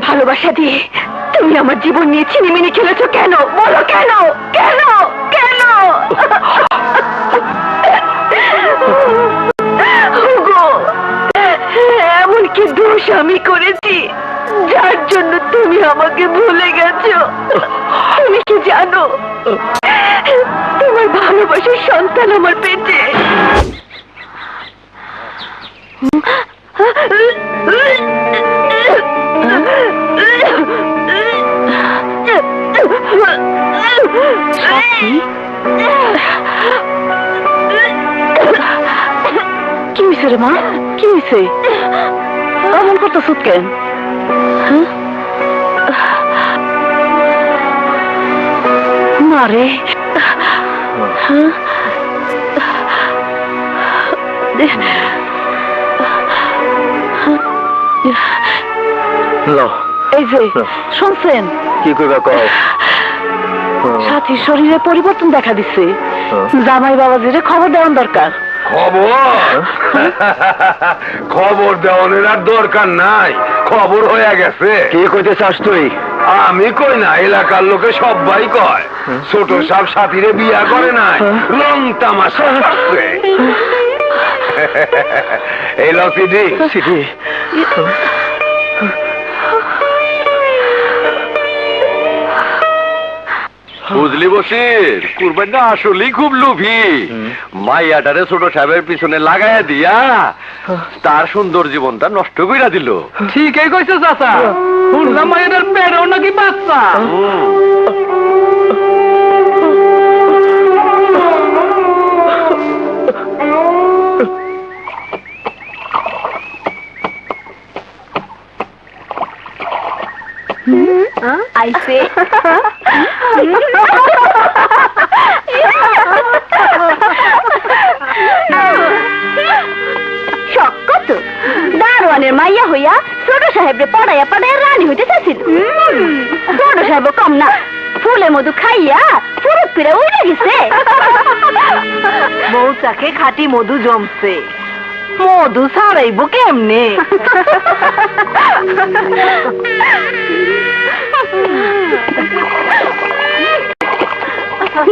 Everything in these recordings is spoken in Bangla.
ভালোবাসা দিয়ে তুমি আমার জীবন নিয়ে ছিনিমিনি খেলেছো কেন? বলো কেন? কেন? কেন? এমন কি দোষ আমি করেছি যার জন্য তুমি আমাকে ভুলে গেছো? তুমি কি জানো তোমার ভালোবাসার সন্তান আমার পেটে? কি হয়েছে রে মা? কি হয়েছে? এমন করতেছ কেন? না রে, এই যে শুনছেন কি করবা কও? সাথীর শরীরে পরিবর্তন দেখা দিচ্ছে। জামাই বাবাজিরে খবর দেওয়ার দরকার। খবর? খবর দেওয়ার আর দরকার নাই, খবর হয়ে গেছে। কি কইতে চাস তুই? আমি কই না, এলাকার লোকে সবাই কয় ছোট সাপ সাথীরে বিয়া করে নাই, রং তামাশা করছে। এই লো সিডি। বুঝলি বসির, কুরবানটা আসলেই খুব লোভী। মাইয়াটারে ছোট সাহেবের পিছনে লাগাইয়া দিয়া তার সুন্দর জীবনটা নষ্ট কইরা দিল। ঠিকই কইছো চাচা, শুনলাম মাইয়াটার পেটও নাকি বাচ্চা। আইছে শক্ত দারোয়ানের মাইয়া হইয়া ছোট সাহেবরে পড়াইয়া পড়াইয়া রানী হইতে চাইছিল। ছোট সাহেব কম না, ফুলে মধু খাইয়া ফুরুত পিড়ে উঠে গেছে। মৌচাকে খাঁটি মধু জমছে, মধু ছাড়াইব কেমনে?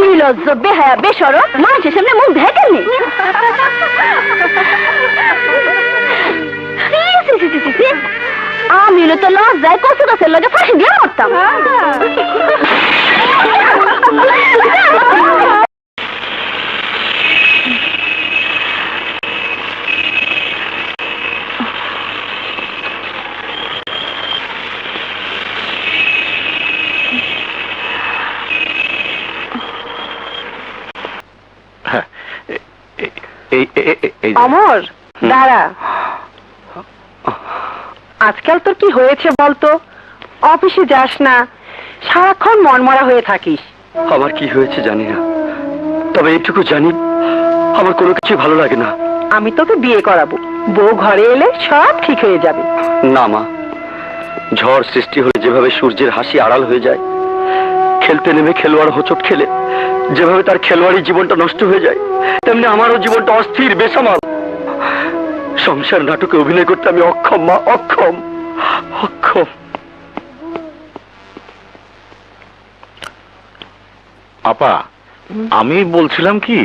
নির্লজ্জ বেহায়া বেসরম মানুষের সামনে মুখ দেখেননি। আমি তো লজ্জায় কচু গাছের লগে ফাঁসি দিয়ে মরতাম। অমর দাঁড়া, আজকাল তোর কি হয়েছে বলতো? অফিসে যাস না, সারাক্ষণ মনমরা হয়ে থাকিস। আমার কি হয়েছে জানি না, তবে এইটুকু জানি আমার কোনো কিছু ভালো লাগে না। আমি তোকে বিয়ে করাবো, বউ ঘরে এলে সব ঠিক হয়ে যাবে। না মা, ঝড় সৃষ্টি হয়ে যেভাবে সূর্যের হাসি আড়াল হয়ে যায়, খেলতে নেমে খেলোয়াড় হোঁচট খেলে যেভাবে তার খেলোয়াড়ি জীবনটা নষ্ট হয়ে যায়, তেমনি আমারও জীবনটা অস্থির বেসামাল। সংসার নাটকে অভিনয় করতে আমি অক্ষম মা, অক্ষম অক্ষম। আপা, আমি বলছিলাম কি,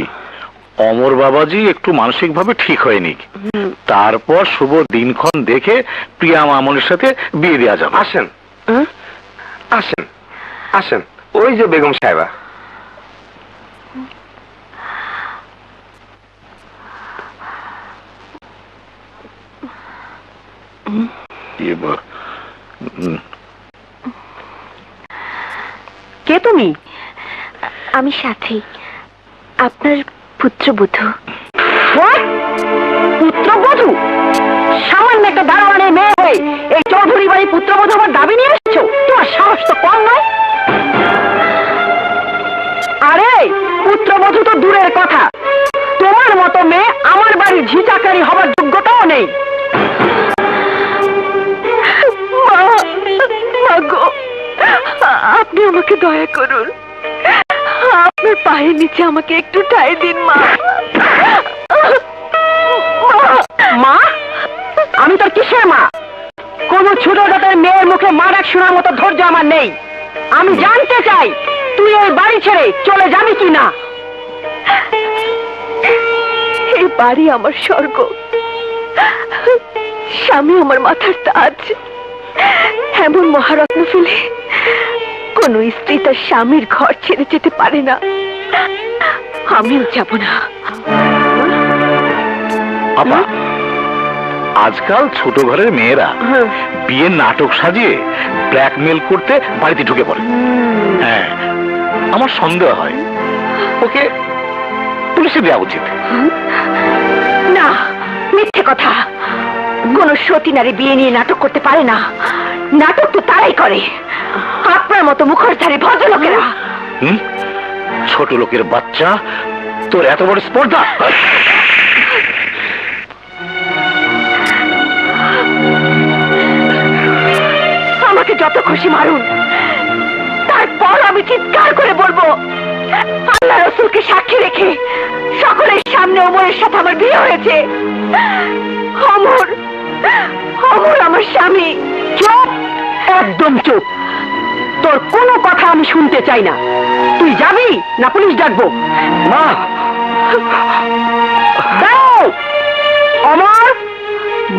অমর বাবাজি একটু মানসিকভাবে ঠিক হয়নি, তারপর শুভ দিনক্ষণ দেখে প্রিয়া মামনের সাথে বিয়ে দেওয়া যাবে। আসেন আসেন আসেন, ওই যে বেগম সাহেবা। কে তুমি? আমি সাথী, আপনার পুত্রবধূ। পুত্রবধূ? সামান্য একটা দারোয়ানের মেয়ে হয়ে এই চৌধুরী বাড়ি পুত্রবধূ আমার দাবি নিয়ে এসেছো? তোমার সাহস তো কম নয়। আরে পুত্রবধূ তো দূরের কথা, তোমার মতো মেয়ে আমার বাড়ির ঝিচাকারি হবার যোগ্যতাও নেই। আপনি আমাকে দয়া করুন, আপনার পায়ের নিচে আমাকে একটু ঠাঁই দিন মা। মা? আমি তোর কিসের মা? কোন ছোট জাতের মেয়ের মুখে মা ডাক শোনার মতো ধৈর্য আমার নেই। আমি জানতে চাই তুই এই বাড়ি ছেড়ে চলে যাবি কি না। এই বাড়ি আমার স্বর্গ, স্বামী আমার মাথার তাজ। এমন মহারত্ন ফেলে কোন স্ত্রী তার স্বামীর ঘর ছেড়ে যেতে পারে না। আমিও যাব না। আপা, আজকাল ছোট ঘরের মেয়েরা বিয়ের নাটক সাজিয়ে ব্ল্যাকমেল করতে বাড়িতে ঢুকে পড়ে। হ্যাঁ, আমার সন্দেহ হয় ওকে পুলিশে দেওয়া উচিত। না, মিথ্যে কথা। কোন সতী নারী বিয়ে নিয়ে নাটক করতে পারে না। নাটক তো তারাই করে, আপনার মতো মুখোশধারী ভদ্রলোকেরা। ছোট লোকের বাচ্চা, তোর এত বড় স্পর্ধা! আমাকে যত খুশি মারুন, তারপর আমি চিৎকার করে বলবো, আল্লাহ রসুলকে সাক্ষী রেখে সকলের সামনে ওমরের সাথে আমার বিয়ে হয়েছে। অমর, অমর আমার স্বামী। চুপ, একদম চুপ। তোর কোনো কথা আমি শুনতে চাই না। তুই যাবি না পুলিশ ডাকবো? মা! দাও অমর,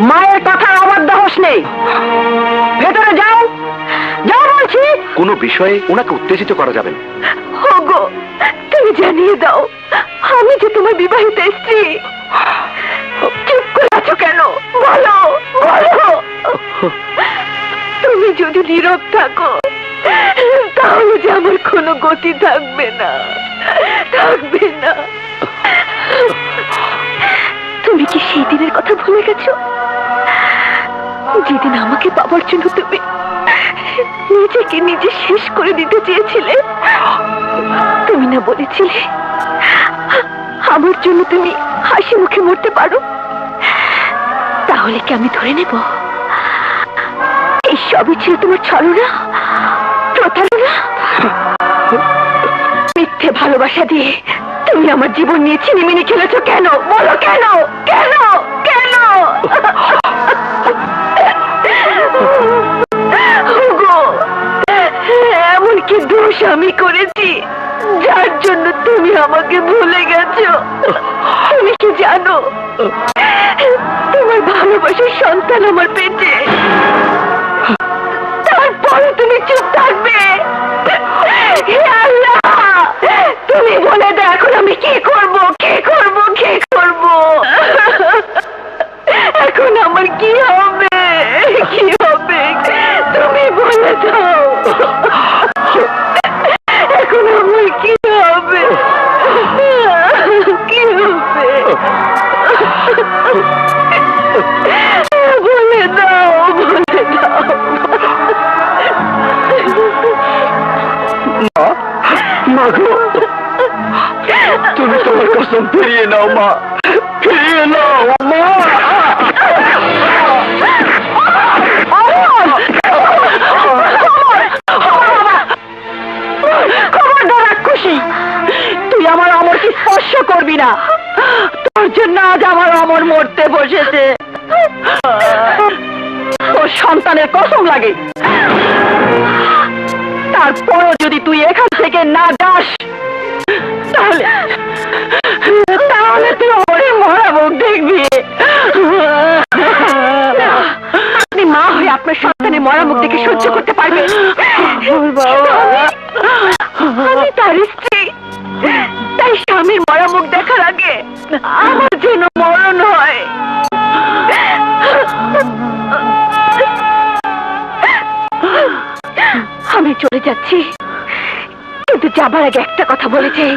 মায়ের কথা অবাধ্য হোস নেই। ভেতরে যাও, যাও বলছি। কোনো বিষয়ে ওনাকে উত্তেজিত করা যাবে না। ওগো, তুমি জানিয়ে দাও আমি যে তোমার বিবাহিত স্ত্রী। চুপ করে আছো কেন? বলো, বলো। তুমি যদি নীরব থাকো তাহলে যে আমার কোনো গতি থাকবে না, থাকবে না। তুমি কি সেই দিনের কথা ভুলে গেছো যেদিন আমাকে পাবার জন্য তুমি নিজেকে নিজে শেষ করে দিতে চেয়েছিলে? তুমি না বলেছিলে আমার জন্য তুমি হাসি মুখে মরতে পারো? তাহলে কি আমি ধরে নেব এই সবই ছিল তোমার ছলনা, প্রতারণা? মিথ্যে ভালোবাসা দিয়ে তুমি আমার জীবন নিয়ে ছিনিমিনি খেলেছো কেন? বলো কেন, কেন, কেন? ওগো, এমন কি দোষ আমি করেছি যার জন্য তুমি আমাকে ভুলে গেছো? তুমি কি জানো তোমার ভালোবাসার সন্তান আমার পেটে, তারপরে তুমি চুপ থাকবে? হে আল্লাহ, তুমি বলে দাও এখন আমি কি করব, কি করব, কি করব? এখন আমার কি হবে, কি হবে? তুমি বলে দাও এখন আমার কি হবে, কি হবে? বলে দাও, বলে দাও। মা গো, তুমি তোমার কসম ফিরিয়ে নাও মা, ফিরিয়ে নাও মা। খুশি তুই আমার অমরকে স্পর্শ করবি না। তোর জন্য আজ আমার অমর মরতে বসেছে। তোর সন্তানের কসম লাগে, তারপরও যদি তুই এখান থেকে না যাস তাহলে তাহলে তুই অমরের মরা মুখ দেখবি। আপনি মা হয়ে আপনার সন্তানের মরা মুখ দেখে সহ্য করতে পারবেন? আমি তার স্ত্রী, তাই স্বামীর মরা মুখ দেখার আগে আমার জন্য মরণ হয়। আমি চলে যাচ্ছি, কিন্তু যাবার আগে একটা কথা বলে যাই।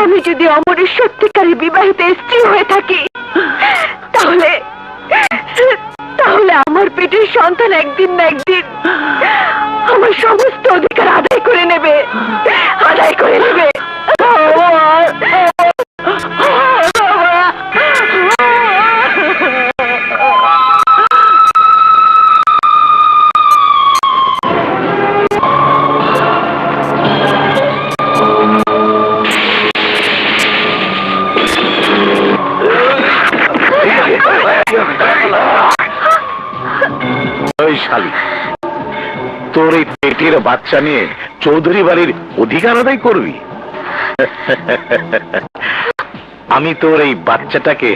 আমি যদি অমরের সত্যিকারের বিবাহিত স্ত্রী হয়ে থাকি তাহলে তাহলে আমার পেটের সন্তান একদিন না একদিন আমার সমস্ত অধিকার আদায় করে নেবে, আদায় করে নেবে। ওই শালি, তোর এই পেটের বাচ্চা নিয়ে চৌধুরী বাড়ির অধিকার আদায় করবি? আমি তোর এই বাচ্চাটাকে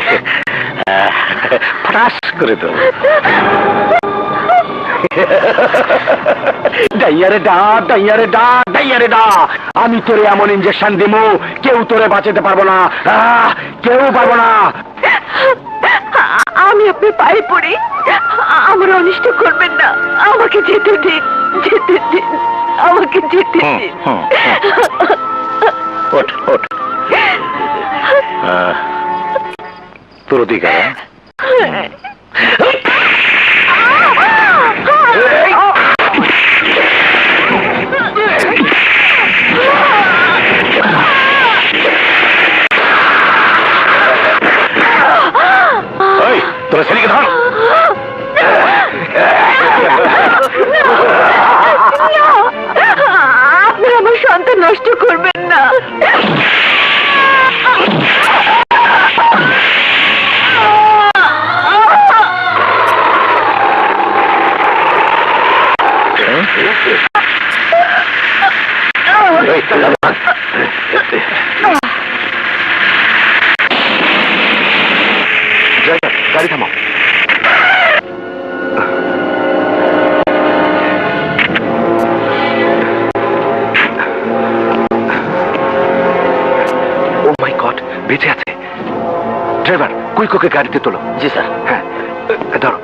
ফ্রাস করে দেব। ডাইয়ারে ডা, ডাইয়ারে ডা, ডাইয়ারে ডা। আমি তোরে এমন ইঞ্জেকশন দিমু, কেউ তোরে বাঁচাতে পারবো না। কেউ পারবো না। আমি আপনার পায়ে পড়ি, আমার অনিষ্ট করবেন না। আমাকে যেতে দিন, যেতে দিন, আমাকে যেতে দিন। ওঠ ওঠ। তোর অধিকার। ওই তোরা ছেলেকে ধর। আপনি আমার সন্তান নষ্ট করবেন না। গাড়ি থামাও। ও মাই গড, বেঁচে আছে। ড্রাইভার, কুইক ওকে গাড়িতে তোলো। জি স্যার। হ্যাঁ, ধরো।